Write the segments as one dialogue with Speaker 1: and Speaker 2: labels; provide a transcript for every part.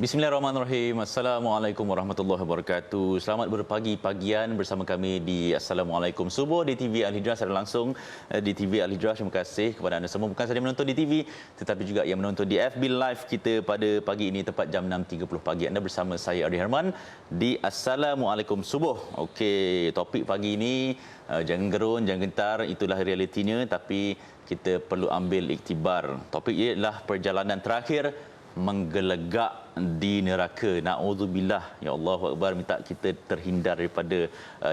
Speaker 1: Bismillahirrahmanirrahim. Assalamualaikum warahmatullahi wabarakatuh. Selamat berpagi-pagian bersama kami di Assalamualaikum Subuh di TV Al-Hijrah secara langsung di TV Al-Hijrah. Terima kasih kepada anda semua, bukan sahaja menonton di TV tetapi juga yang menonton di FB Live kita pada pagi ini tepat jam 6.30 pagi. Anda bersama saya Ardi Herman di Assalamualaikum Subuh. Okey, topik pagi ini jangan gerun, jangan gentar, itulah realitinya, tapi kita perlu ambil iktibar. Topik ini adalah perjalanan terakhir menggelegak di neraka. Na'udzubillah. Ya Allahu Akbar, minta kita terhindar daripada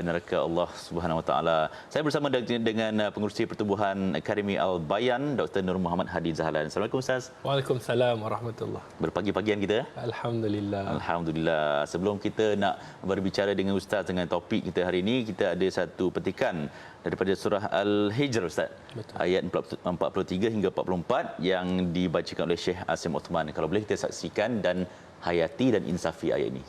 Speaker 1: neraka Allah Subhanahu Wa Taala. Saya bersama dengan pengurusi Pertubuhan Akademi Al-Bayan, Dr. Nur Muhammad Hadi Zahlan. Assalamualaikum Ustaz.
Speaker 2: Waalaikumsalam warahmatullahi.
Speaker 1: Berpagi-pagian kita.
Speaker 2: Alhamdulillah.
Speaker 1: Alhamdulillah. Sebelum kita nak berbicara dengan Ustaz dengan topik kita hari ini, kita ada satu petikan daripada surah Al-Hijr Ustaz. Betul. Ayat 43 hingga 44 yang dibacakan oleh Syekh Asim Uthman. Kalau boleh kita saksikan dan hayati dan insafi ayat ini.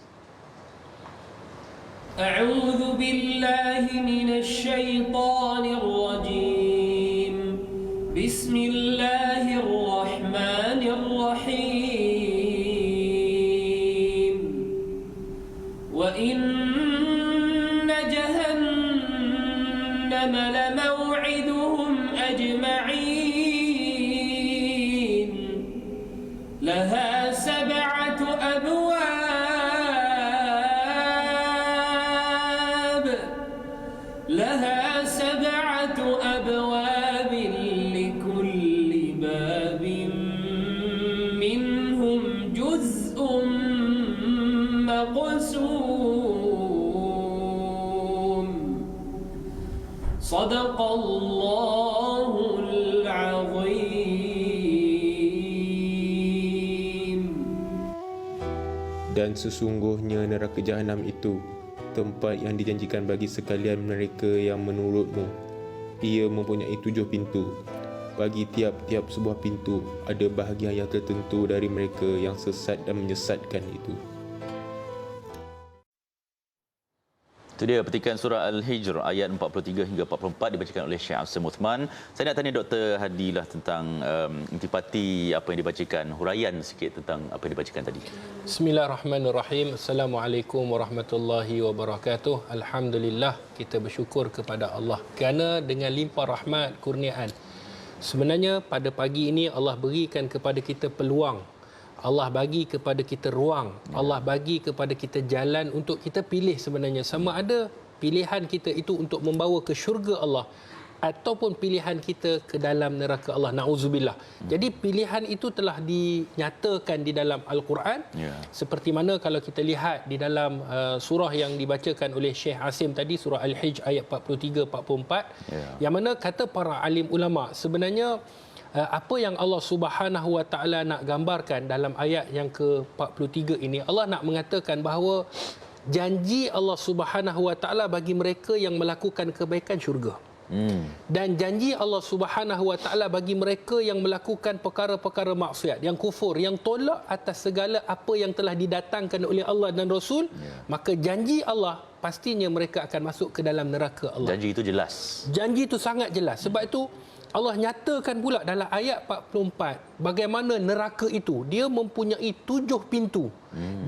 Speaker 3: A'udzu billahi minasy syaithanir rajim. Bismillahirrahmanirrahim. Wa inna jahannama lamaw'iduhum ajma'in. Laha sab'atu abwab. Laha sab'atu abwab likulli babin minhum juz'un maqsum. Sadaqallahul azim.
Speaker 4: Dan sesungguhnya neraka Jahanam itu tempat yang dijanjikan bagi sekalian mereka yang menurutmu. Ia mempunyai 7 pintu. Bagi tiap-tiap sebuah pintu ada bahagian yang tertentu dari mereka yang sesat dan menyesatkan itu.
Speaker 1: Itu dia petikan surah Al-Hijr ayat 43 hingga 44 dibacakan oleh Syekh Asim Uthman. Saya nak tanya Dr. Hadi lah tentang intipati apa yang dibacakan, huraian sikit tentang apa yang dibacakan tadi.
Speaker 2: Bismillahirrahmanirrahim. Assalamualaikum warahmatullahi wabarakatuh. Alhamdulillah, kita bersyukur kepada Allah kerana dengan limpah rahmat kurniaan. Sebenarnya pada pagi ini Allah berikan kepada kita peluang. Allah bagi kepada kita ruang, Allah bagi kepada kita jalan untuk kita pilih sebenarnya. Sama ada pilihan kita itu untuk membawa ke syurga Allah ataupun pilihan kita ke dalam neraka Allah. Na'udzubillah. Jadi pilihan itu telah dinyatakan di dalam Al-Quran. Seperti mana kalau kita lihat di dalam surah yang dibacakan oleh Syekh Asim tadi, surah Al-Hijr ayat 43-44, yang mana kata para alim ulama, sebenarnya apa yang Allah Subhanahu Wa Taala nak gambarkan dalam ayat yang ke-43 ini, Allah nak mengatakan bahawa janji Allah Subhanahu Wa Taala bagi mereka yang melakukan kebaikan syurga. Dan janji Allah Subhanahu Wa Taala bagi mereka yang melakukan perkara-perkara maksiat, yang kufur, yang tolak atas segala apa yang telah didatangkan oleh Allah dan Rasul, maka janji Allah pastinya mereka akan masuk ke dalam neraka Allah.
Speaker 1: Janji itu jelas.
Speaker 2: Janji itu sangat jelas. Sebab itu Allah nyatakan pula dalam ayat 44 bagaimana neraka itu dia mempunyai 7 pintu.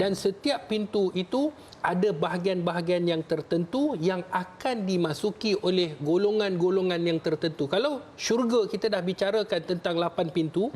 Speaker 2: Dan setiap pintu itu ada bahagian-bahagian yang tertentu yang akan dimasuki oleh golongan-golongan yang tertentu. Kalau syurga kita dah bicarakan tentang 8 pintu,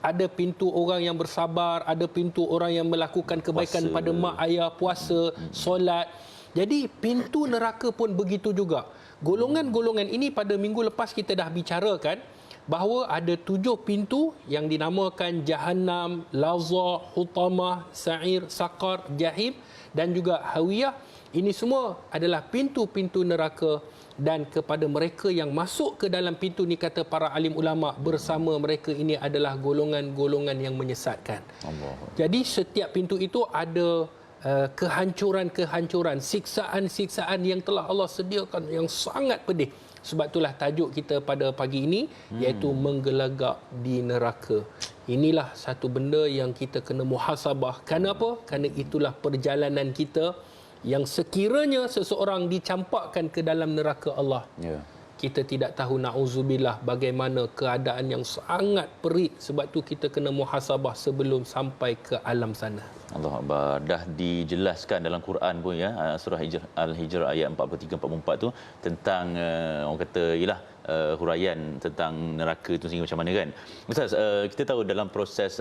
Speaker 2: ada pintu orang yang bersabar, ada pintu orang yang melakukan kebaikan puasa pada mak ayah, puasa, solat. Jadi pintu neraka pun begitu juga. Golongan-golongan ini pada minggu lepas kita dah bicarakan bahawa ada 7 pintu yang dinamakan Jahannam, Lazah, Hutamah, Sa'ir, Saqar, Jahim dan juga Hawiyah. Ini semua adalah pintu-pintu neraka, dan kepada mereka yang masuk ke dalam pintu ni, kata para alim ulama, bersama mereka ini adalah golongan-golongan yang menyesatkan. Allah. Jadi setiap pintu itu ada kehancuran-kehancuran, siksaan-siksaan yang telah Allah sediakan yang sangat pedih. Sebab itulah tajuk kita pada pagi ini, iaitu menggelagak di neraka. Inilah satu benda yang kita kena muhasabah. Kenapa? Kerana itulah perjalanan kita yang sekiranya seseorang dicampakkan ke dalam neraka Allah. kita tidak tahu na'udzubillah bagaimana keadaan yang sangat perit. Sebab tu kita kena muhasabah sebelum sampai ke alam sana.
Speaker 1: Allah Akbar. Dah dijelaskan dalam Quran pun ya, surah Al-Hijr ayat 43-44 tu tentang orang kata ialah huraian tentang neraka itu sehingga macam mana kan. Ustaz, kita tahu dalam proses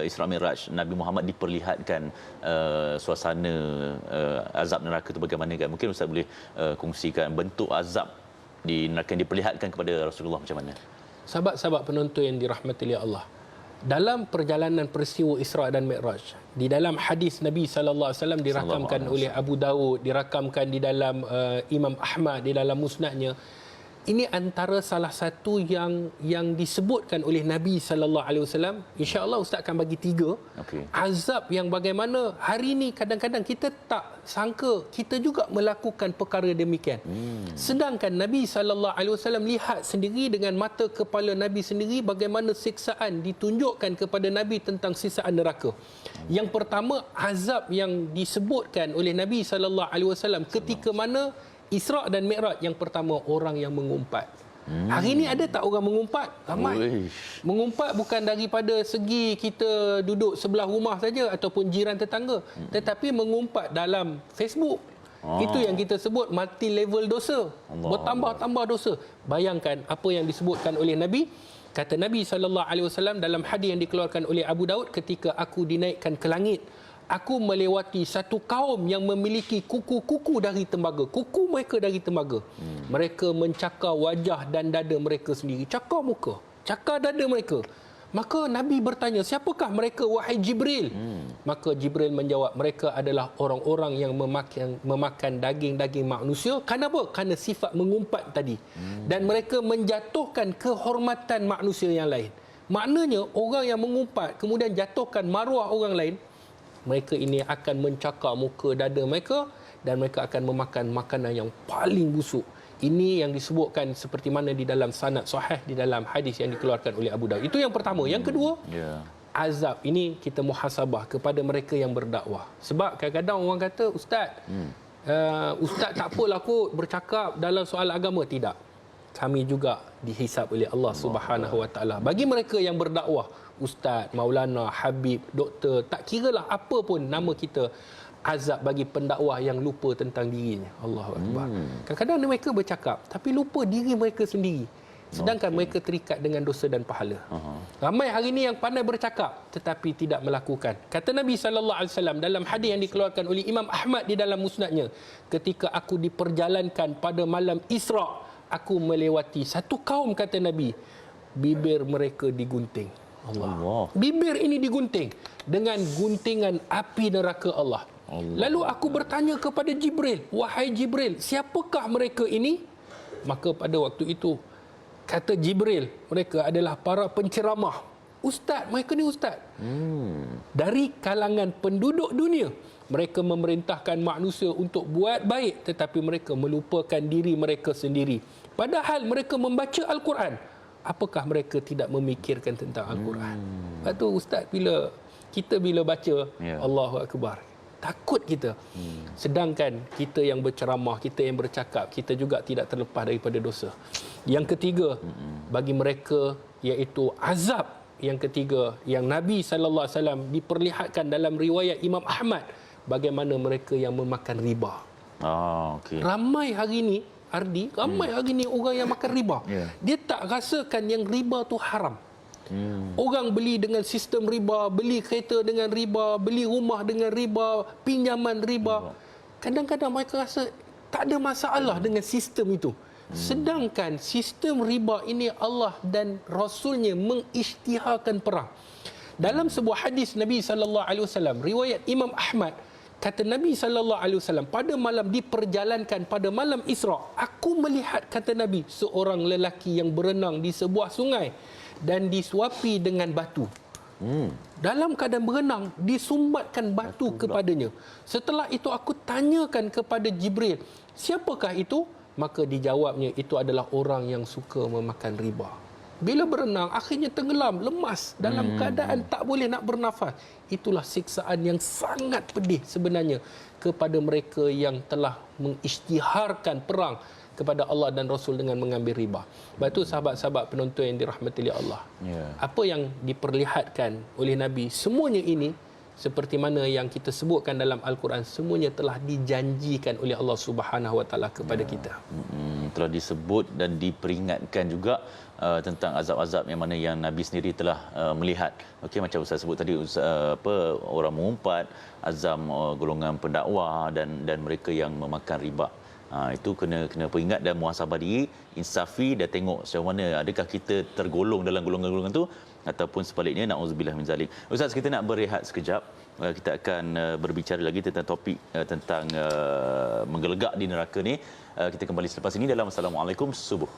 Speaker 1: Isra Mi'raj Nabi Muhammad diperlihatkan suasana azab neraka itu bagaimana kan. Mungkin Ustaz boleh kongsikan bentuk azab di neraka yang diperlihatkan kepada Rasulullah macam mana?
Speaker 2: Sahabat-sahabat penonton yang dirahmati oleh Allah, dalam perjalanan peristiwa Isra dan Mi'raj, di dalam hadis Nabi sallallahu alaihi wasallam dirakamkan oleh Abu Daud, dirakamkan di dalam Imam Ahmad di dalam musnadnya, ini antara salah satu yang disebutkan oleh Nabi sallallahu alaihi wasallam. Insya-Allah Ustaz akan bagi 3 azab yang bagaimana hari ini kadang-kadang kita tak sangka kita juga melakukan perkara demikian. Sedangkan Nabi sallallahu alaihi wasallam lihat sendiri dengan mata kepala Nabi sendiri bagaimana siksaan ditunjukkan kepada Nabi tentang siksaan neraka. Yang pertama, azab yang disebutkan oleh Nabi sallallahu alaihi wasallam ketika mana Isra dan Mi'raj, yang pertama orang yang mengumpat. Hari ini ada tak orang mengumpat? Ramai. Mengumpat bukan daripada segi kita duduk sebelah rumah saja ataupun jiran tetangga, tetapi mengumpat dalam Facebook. Itu yang kita sebut multi level dosa. Bertambah-tambah dosa. Bayangkan apa yang disebutkan oleh Nabi. Kata Nabi sallallahu alaihi wasallam dalam hadis yang dikeluarkan oleh Abu Daud, ketika aku dinaikkan ke langit, aku melewati satu kaum yang memiliki kuku-kuku dari tembaga. Kuku mereka dari tembaga. Mereka mencakar wajah dan dada mereka sendiri. Cakar muka, cakar dada mereka. Maka Nabi bertanya, siapakah mereka wahai Jibril? Maka Jibril menjawab, mereka adalah orang-orang yang memakan daging-daging manusia. Kenapa? Kerana sifat mengumpat tadi. Dan mereka menjatuhkan kehormatan manusia yang lain. Maknanya orang yang mengumpat kemudian jatuhkan maruah orang lain, mereka ini akan mencakar muka dada mereka dan mereka akan memakan makanan yang paling busuk. Ini yang disebutkan seperti mana di dalam sanad sahih di dalam hadis yang dikeluarkan oleh Abu Daud. Itu yang pertama. Yang kedua, azab ini kita muhasabah kepada mereka yang berdakwah. Sebab kadang-kadang orang kata, Ustaz, Ustaz tak apalah kot bercakap dalam soal agama. Tidak. Kami juga dihisab oleh Allah Subhanahu Wa Taala. Bagi mereka yang berdakwah, Ustaz, Maulana, Habib, Doktor, tak kiralah apa pun nama kita, azab bagi pendakwah yang lupa tentang dirinya. Allahu Akbar. Kadang-kadang mereka bercakap tapi lupa diri mereka sendiri. Sedangkan mereka terikat dengan dosa dan pahala. Ramai hari ini yang pandai bercakap tetapi tidak melakukan. Kata Nabi sallallahu alaihi wasallam dalam hadis yang dikeluarkan oleh Imam Ahmad di dalam musnadnya, ketika aku diperjalankan pada malam Isra, aku melewati satu kaum, kata Nabi, bibir mereka digunting. Allah. Bibir ini digunting dengan guntingan api neraka Allah. Lalu aku bertanya kepada Jibril, wahai Jibril, siapakah mereka ini? Maka pada waktu itu kata Jibril, mereka adalah para penceramah. Ustaz, mereka ni ustaz. Dari kalangan penduduk dunia. Mereka memerintahkan manusia untuk buat baik, tetapi mereka melupakan diri mereka sendiri. Padahal mereka membaca Al-Quran. Apakah mereka tidak memikirkan tentang Al-Quran? Lepas tu ustaz, bila baca Allahu Akbar, takut kita. Sedangkan kita yang berceramah, kita yang bercakap, kita juga tidak terlepas daripada dosa. Yang ketiga, bagi mereka iaitu azab yang ketiga yang Nabi sallallahu alaihi wasallam diperlihatkan dalam riwayat Imam Ahmad, bagaimana mereka yang memakan riba. Ramai hari ini ramai hari ni orang yang makan riba. Dia tak rasakan yang riba tu haram. Orang beli dengan sistem riba, beli kereta dengan riba, beli rumah dengan riba, pinjaman riba. Kadang-kadang mereka rasa tak ada masalah dengan sistem itu. Sedangkan sistem riba ini Allah dan Rasulnya mengisytiharkan perang. Dalam sebuah hadis Nabi sallallahu alaihi wasallam, riwayat Imam Ahmad, kata Nabi sallallahu alaihi wasallam, pada malam diperjalankan pada malam Isra, aku melihat, kata Nabi, seorang lelaki yang berenang di sebuah sungai dan disuapi dengan batu. Dalam keadaan berenang, disumbatkan batu kepadanya. Setelah itu aku tanyakan kepada Jibril, siapakah itu? Maka dijawabnya, itu adalah orang yang suka memakan riba. Bila berenang, akhirnya tenggelam, lemas, dalam keadaan tak boleh nak bernafas. Itulah siksaan yang sangat pedih sebenarnya kepada mereka yang telah mengisytiharkan perang kepada Allah dan Rasul dengan mengambil riba. Sebab itu sahabat-sahabat penonton yang dirahmati oleh Allah, apa yang diperlihatkan oleh Nabi, semuanya ini seperti mana yang kita sebutkan dalam Al-Quran, semuanya telah dijanjikan oleh Allah Subhanahu Wa Taala kepada kita.
Speaker 1: Telah disebut dan diperingatkan juga tentang azab-azab yang mana yang Nabi sendiri telah melihat. Okey, macam Ustaz sebut tadi, orang mengumpat, azam golongan pendakwa dan mereka yang memakan riba. Itu kena peringat dan muhasabah diri, insafi dan tengok sejauh mana adakah kita tergolong dalam golongan-golongan tu ataupun sebaliknya, na'udzubillah min zalik. Ustaz, kita nak berehat sekejap. Kita akan berbicara lagi tentang topik tentang menggelegak di neraka ni. Kita kembali selepas ini dalam Assalamualaikum Subuh.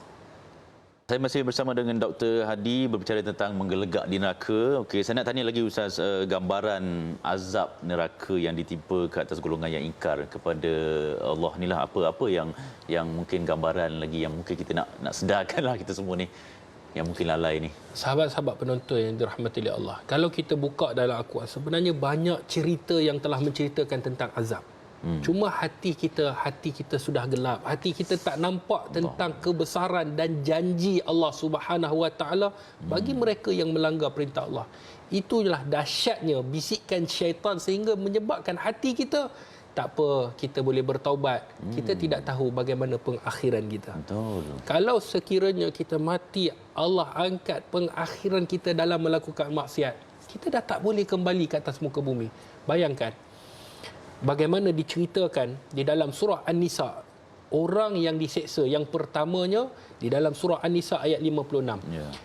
Speaker 1: Saya masih bersama dengan Dr. Hadi berbicara tentang menggelegak di neraka. Okey, saya nak tanya lagi Ustaz, gambaran azab neraka yang ditimpa ke atas golongan yang ingkar kepada Allah ni lah, apa yang mungkin gambaran lagi yang mungkin kita nak sedarkanlah kita semua ni yang mungkin lalai ni. Sahabat-sahabat
Speaker 2: penonton yang dirahmati oleh Allah, kalau kita buka dalam Al-Quran, sebenarnya banyak cerita yang telah menceritakan tentang azab. Cuma hati kita sudah gelap. Hati kita tak nampak tentang kebesaran dan janji Allah Subhanahu Wa Taala bagi mereka yang melanggar perintah Allah. Itulah dahsyatnya bisikan syaitan sehingga menyebabkan hati kita, tak apa, kita boleh bertaubat. Kita tidak tahu bagaimana pengakhiran kita.
Speaker 1: Betul.
Speaker 2: Kalau sekiranya kita mati, Allah angkat pengakhiran kita dalam melakukan maksiat, kita dah tak boleh kembali ke atas muka bumi. Bayangkan bagaimana diceritakan di dalam surah An-Nisa, orang yang diseksa yang pertamanya di dalam surah An-Nisa ayat 56,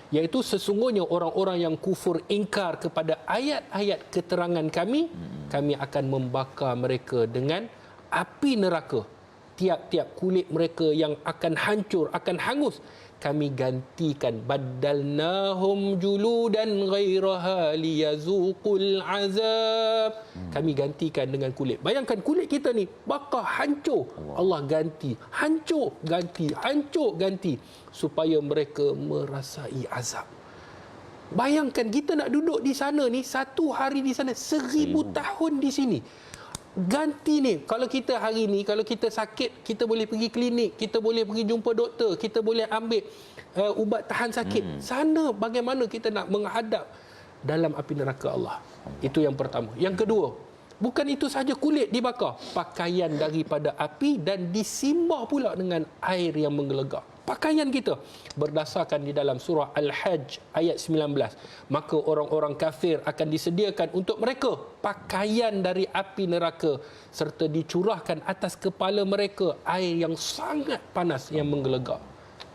Speaker 2: iaitu sesungguhnya orang-orang yang kufur ingkar kepada ayat-ayat keterangan kami, kami akan membakar mereka dengan api neraka. Tiap-tiap kulit mereka yang akan hancur, akan hangus, kami gantikan, badalnahum juludan ghairaha liyazuqul azab. Kami gantikan dengan kulit. Bayangkan kulit kita ni bakar, hancur. Allah ganti, hancur, ganti, hancur, ganti, supaya mereka merasai azab. Bayangkan kita nak duduk di sana ni, 1 hari di sana, 1000 tahun di sini. Ganti ni, kalau kita hari ni, kalau kita sakit, kita boleh pergi klinik, kita boleh pergi jumpa doktor, kita boleh ambil ubat tahan sakit. Sana bagaimana kita nak menghadap dalam api neraka Allah. Itu yang pertama. Yang kedua, bukan itu sahaja kulit dibakar, pakaian daripada api dan disimbah pula dengan air yang menggelegak. Pakaian kita, berdasarkan di dalam surah Al-Hajj ayat 19, maka orang-orang kafir akan disediakan untuk mereka pakaian dari api neraka serta dicurahkan atas kepala mereka air yang sangat panas yang menggelegak.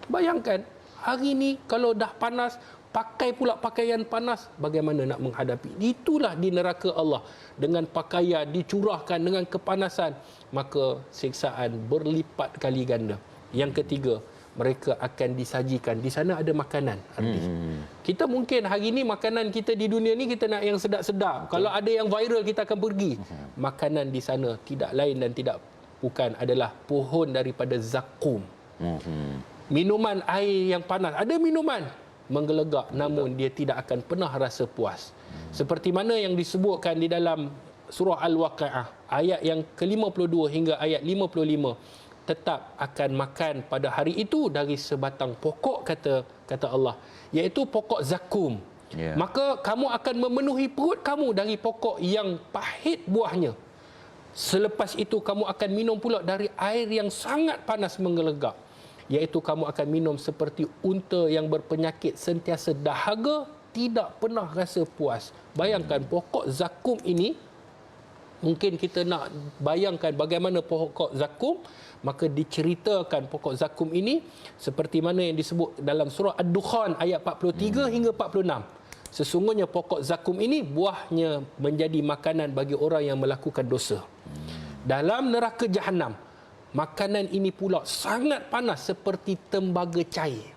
Speaker 2: Bayangkan hari ni kalau dah panas, pakai pula pakaian panas, bagaimana nak menghadapi? Itulah di neraka Allah, dengan pakaian dicurahkan dengan kepanasan, maka siksaan berlipat kali ganda. Yang ketiga, mereka akan disajikan. Di sana ada makanan. Kita mungkin hari ini makanan kita di dunia ni kita nak yang sedap-sedap. Kalau ada yang viral kita akan pergi. Makanan di sana tidak lain dan tidak bukan adalah pohon daripada zakum. Minuman air yang panas. Ada minuman menggelegak, namun dia tidak akan pernah rasa puas. Seperti mana yang disebutkan di dalam surah Al-Waqi'ah ayat yang ke-52 hingga ayat 55. Tetap akan makan pada hari itu dari sebatang pokok, kata Allah, iaitu pokok zakum. Maka kamu akan memenuhi perut kamu dari pokok yang pahit buahnya. Selepas itu kamu akan minum pula dari air yang sangat panas menggelegak, iaitu kamu akan minum seperti unta yang berpenyakit, sentiasa dahaga, tidak pernah rasa puas. Bayangkan pokok zakum ini, mungkin kita nak bayangkan bagaimana pokok zakum, maka diceritakan pokok zakum ini seperti mana yang disebut dalam surah Ad-Dukhan ayat 43 hingga 46. Sesungguhnya pokok zakum ini buahnya menjadi makanan bagi orang yang melakukan dosa. Dalam neraka Jahannam, makanan ini pula sangat panas seperti tembaga cair.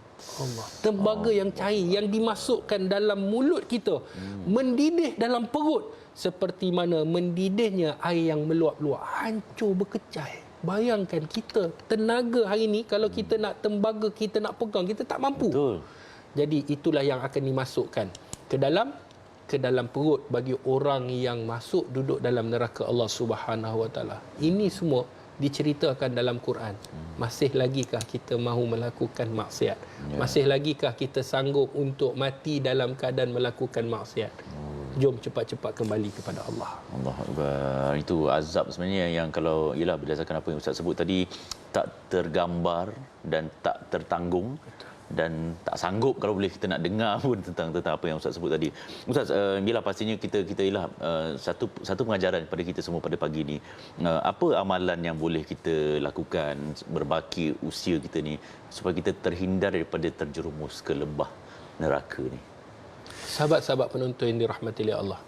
Speaker 2: Tembaga yang cair yang dimasukkan dalam mulut kita, mendidih dalam perut seperti mana mendidihnya air yang meluap-luap, hancur berkecai. Bayangkan kita, tenaga hari ini, kalau kita nak tembaga, kita nak pegang, kita tak mampu.
Speaker 1: Betul.
Speaker 2: Jadi itulah yang akan dimasukkan ke dalam perut bagi orang yang masuk duduk dalam neraka Allah Subhanahu Wa Taala. Ini semua diceritakan dalam Quran. Masih lagikah kita mahu melakukan maksiat? Masih lagikah kita sanggup untuk mati dalam keadaan melakukan maksiat? Jom cepat-cepat kembali kepada Allah.
Speaker 1: Allah Akbar. Itu azab sebenarnya yang kalau ialah berdasarkan apa yang Ustaz sebut tadi, tak tergambar dan tak tertanggung dan tak sanggup kalau boleh kita nak dengar pun tentang apa yang Ustaz sebut tadi. Ustaz, ialah pastinya kita ialah satu pengajaran kepada kita semua pada pagi ni. Apa amalan yang boleh kita lakukan berbaki usia kita ni supaya kita terhindar daripada terjerumus ke lembah neraka ni?
Speaker 2: Sahabat-sahabat penonton yang dirahmati oleh Allah,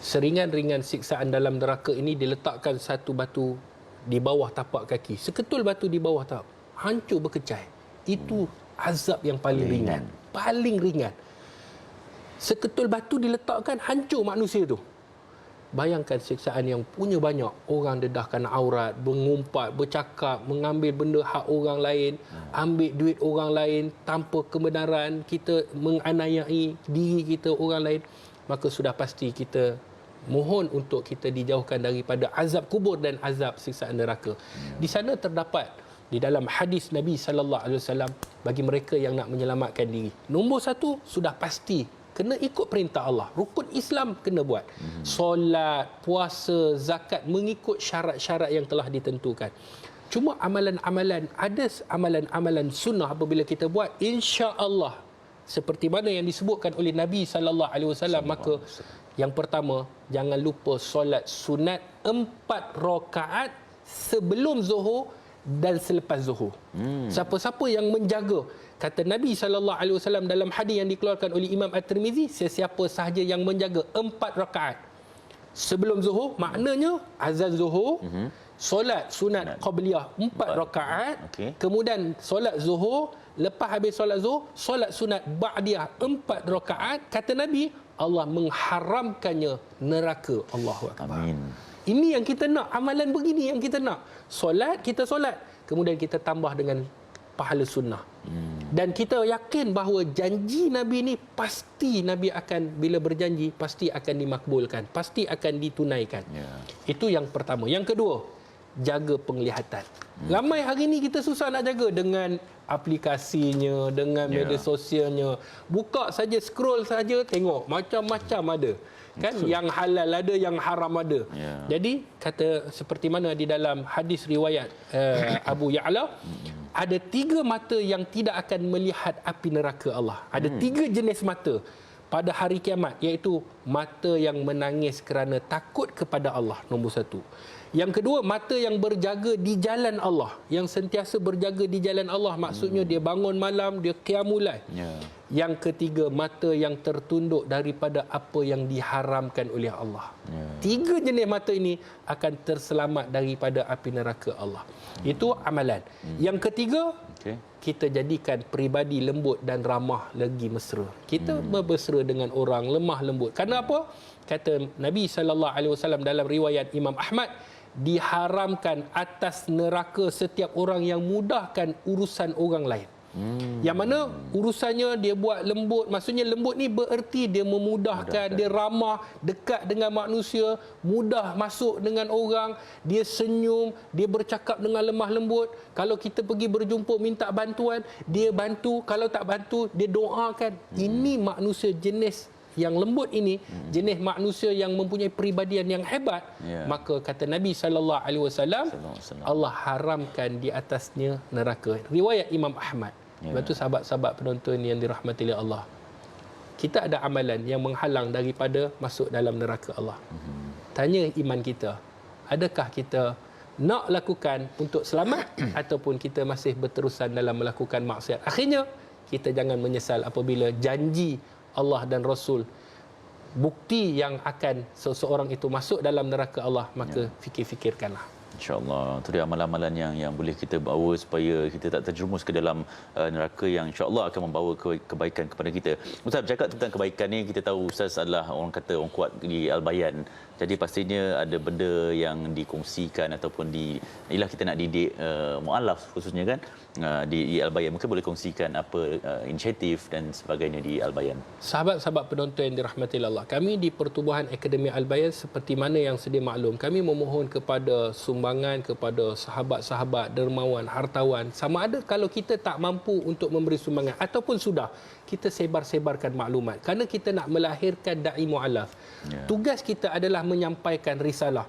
Speaker 2: seringan-ringan siksaan dalam neraka ini diletakkan satu batu di bawah tapak kaki. Seketul batu di bawah tapak, hancur berkecai. Itu azab yang paling ringan. Paling ringan. Seketul batu diletakkan, hancur manusia tu. Bayangkan siksaan yang punya banyak. Orang dedahkan aurat, mengumpat, bercakap, mengambil benda hak orang lain, ambil duit orang lain tanpa kebenaran, kita menganiayai diri kita orang lain. Maka sudah pasti kita mohon untuk kita dijauhkan daripada azab kubur dan azab siksaan neraka. Di sana terdapat di dalam hadis Nabi SAW bagi mereka yang nak menyelamatkan diri. Nombor satu, sudah pasti kena ikut perintah Allah. Rukun Islam kena buat. Solat, puasa, zakat mengikut syarat-syarat yang telah ditentukan. Cuma amalan-amalan, ada amalan-amalan sunnah apabila kita buat, insya-Allah seperti mana yang disebutkan oleh Nabi SAW, maka yang pertama, jangan lupa solat sunat 4 rakaat sebelum Zuhur dan selepas Zuhur. Siapa-siapa yang menjaga, kata Nabi SAW dalam hadis yang dikeluarkan oleh Imam At-Tirmizi, sesiapa sahaja yang menjaga 4 rakaat sebelum Zuhur, maknanya azan Zuhur, solat sunat qabliyah 4 rakaat, kemudian solat Zuhur, lepas habis solat Zuhur, solat sunat ba'diyah 4 rakaat, kata Nabi, Allah mengharamkannya neraka. Allahu Akbar. Amin. Ini yang kita nak, amalan begini yang kita nak. Solat, kita solat. Kemudian kita tambah dengan pahala sunnah. Dan kita yakin bahawa janji Nabi ni pasti Nabi akan, bila berjanji, pasti akan dimakbulkan. Pasti akan ditunaikan. Itu yang pertama. Yang kedua, jaga penglihatan. Ramai hari ni kita susah nak jaga dengan aplikasinya, dengan media sosialnya. Buka saja, scroll saja, tengok. Macam-macam ada. Kan, yang halal ada, yang haram ada. Jadi kata seperti mana di dalam hadis riwayat Abu Ya'la, ada 3 mata yang tidak akan melihat api neraka Allah. Ada 3 jenis mata pada hari kiamat, iaitu mata yang menangis kerana takut kepada Allah, nombor 1. Yang kedua, mata yang berjaga di jalan Allah, yang sentiasa berjaga di jalan Allah, maksudnya dia bangun malam, dia qiyamul lail. Yang ketiga, mata yang tertunduk daripada apa yang diharamkan oleh Allah. 3 jenis mata ini akan terselamat daripada api neraka Allah. Itu amalan. Yang ketiga, kita jadikan peribadi lembut dan ramah lagi mesra. Kita berbesra dengan orang, lemah lembut. Kerana apa? Kata Nabi SAW dalam riwayat Imam Ahmad, diharamkan atas neraka setiap orang yang mudahkan urusan orang lain. Yang mana urusannya dia buat lembut, maksudnya lembut ni bererti dia memudahkan, dia ramah, dekat dengan manusia, mudah masuk dengan orang, dia senyum, dia bercakap dengan lemah lembut. Kalau kita pergi berjumpa minta bantuan, dia bantu, kalau tak bantu dia doakan. Ini manusia jenis yang lembut ini, jenis manusia yang mempunyai peribadian yang hebat, maka kata Nabi SAW, Allah haramkan di atasnya neraka. Riwayat Imam Ahmad. Sebab tu sahabat-sahabat penonton yang dirahmati oleh Allah, kita ada amalan yang menghalang daripada masuk dalam neraka Allah. Tanya iman kita, adakah kita nak lakukan untuk selamat ataupun kita masih berterusan dalam melakukan maksiat? Akhirnya kita jangan menyesal apabila janji Allah dan Rasul, bukti yang akan seseorang itu masuk dalam neraka Allah, maka fikir-fikirkanlah.
Speaker 1: InsyaAllah. Itu dia amalan-amalan yang boleh kita bawa supaya kita tak terjerumus ke dalam neraka yang insyaAllah akan membawa kebaikan kepada kita. Ustaz, bercakap tentang kebaikan ni, kita tahu Ustaz adalah orang kata orang kuat di Al-Bayan. Jadi pastinya ada benda yang dikongsikan ataupun ialah kita nak didik mu'alaf khususnya kan di Al-Bayan. Mungkin boleh kongsikan apa inisiatif dan sebagainya di Al-Bayan.
Speaker 2: Sahabat-sahabat penonton yang dirahmati Allah, kami di Pertubuhan Akademi Al-Bayan seperti mana yang sedia maklum, kami memohon kepada semua sumbangan kepada sahabat-sahabat dermawan, hartawan. Sama ada kalau kita tak mampu untuk memberi sumbangan ataupun sudah, kita sebar-sebarkan maklumat. Kerana kita nak melahirkan da'i mu'alaf. Tugas kita adalah menyampaikan risalah.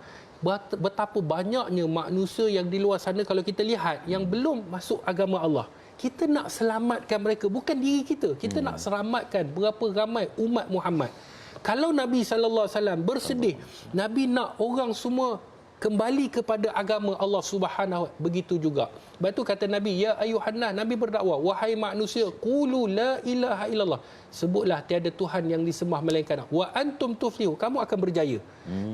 Speaker 2: Betapa banyaknya manusia yang di luar sana kalau kita lihat yang belum masuk agama Allah. Kita nak selamatkan mereka, bukan diri kita. Kita nak selamatkan berapa ramai umat Muhammad. Kalau Nabi SAW bersedih, Nabi nak orang semua kembali kepada agama Allah Subhanahu. Begitu juga. Sebab tu kata Nabi, ya ayuhannas, Nabi berdakwah, wahai manusia, qulu la ilaha illallah. Sebutlah tiada Tuhan yang disembah melainkan Allah. Wa antum tuflihu, kamu akan berjaya.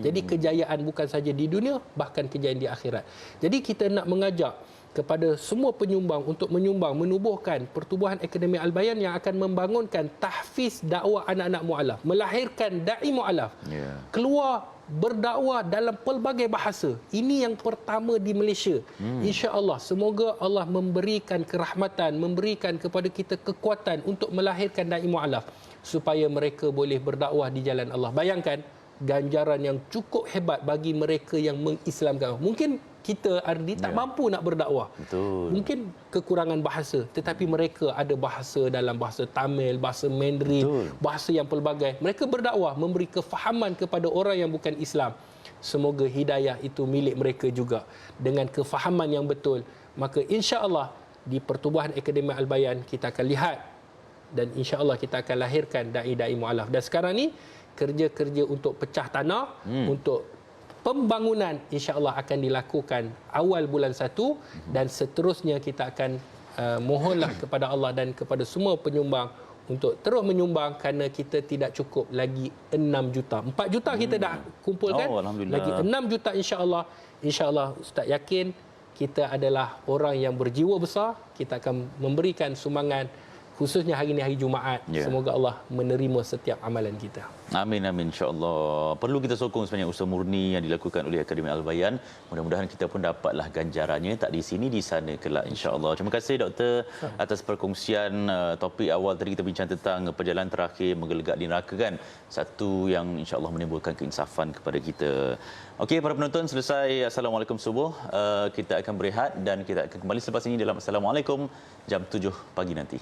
Speaker 2: Jadi kejayaan bukan saja di dunia, bahkan kejayaan di akhirat. Jadi kita nak mengajak kepada semua penyumbang untuk menyumbang, menubuhkan pertubuhan Akademi Al-Bayan yang akan membangunkan tahfiz dakwah anak-anak mu'alaf, melahirkan da'i mu'alaf, keluar berdakwah dalam pelbagai bahasa. Ini yang pertama di Malaysia. Insya-Allah, semoga Allah memberikan kerahmatan, memberikan kepada kita kekuatan untuk melahirkan da'i mu'alaf supaya mereka boleh berdakwah di jalan Allah. Bayangkan ganjaran yang cukup hebat bagi mereka yang mengislamkan. Mungkin kita Ardi tak mampu nak berdakwah.
Speaker 1: Betul.
Speaker 2: Mungkin kekurangan bahasa, tetapi mereka ada bahasa dalam bahasa Tamil, bahasa Mandarin, bahasa yang pelbagai. Mereka berdakwah, memberi kefahaman kepada orang yang bukan Islam. Semoga hidayah itu milik mereka juga. Dengan kefahaman yang betul, maka insya-Allah di pertubuhan Akademi Al-Bayan kita akan lihat dan insya-Allah kita akan lahirkan da'i-da'i mu'alaf. Dan sekarang ni kerja-kerja untuk pecah tanah, untuk pembangunan insya-Allah akan dilakukan awal bulan 1 dan seterusnya kita akan mohonlah kepada Allah dan kepada semua penyumbang untuk terus menyumbang kerana kita tidak cukup lagi 6 juta. 4 juta kita dah kumpulkan. Lagi 6 juta insya-Allah Ustaz yakin kita adalah orang yang berjiwa besar, kita akan memberikan sumbangan khususnya hari ini hari Jumaat. Semoga Allah menerima setiap amalan kita.
Speaker 1: Amin, amin, insya-Allah. Perlu kita sokong sebenarnya usaha murni yang dilakukan oleh Akademi Al-Bayan. Mudah-mudahan kita pun dapatlah ganjarannya, tak di sini di sana kelak, insya-Allah. Terima kasih Doktor atas perkongsian topik awal tadi kita bincang tentang perjalanan terakhir menggelegak di neraka kan. Satu yang insya-Allah menimbulkan keinsafan kepada kita. Okey, para penonton, selesai Assalamualaikum subuh. Kita akan berehat dan kita akan kembali selepas ini dalam Assalamualaikum jam 7 pagi nanti.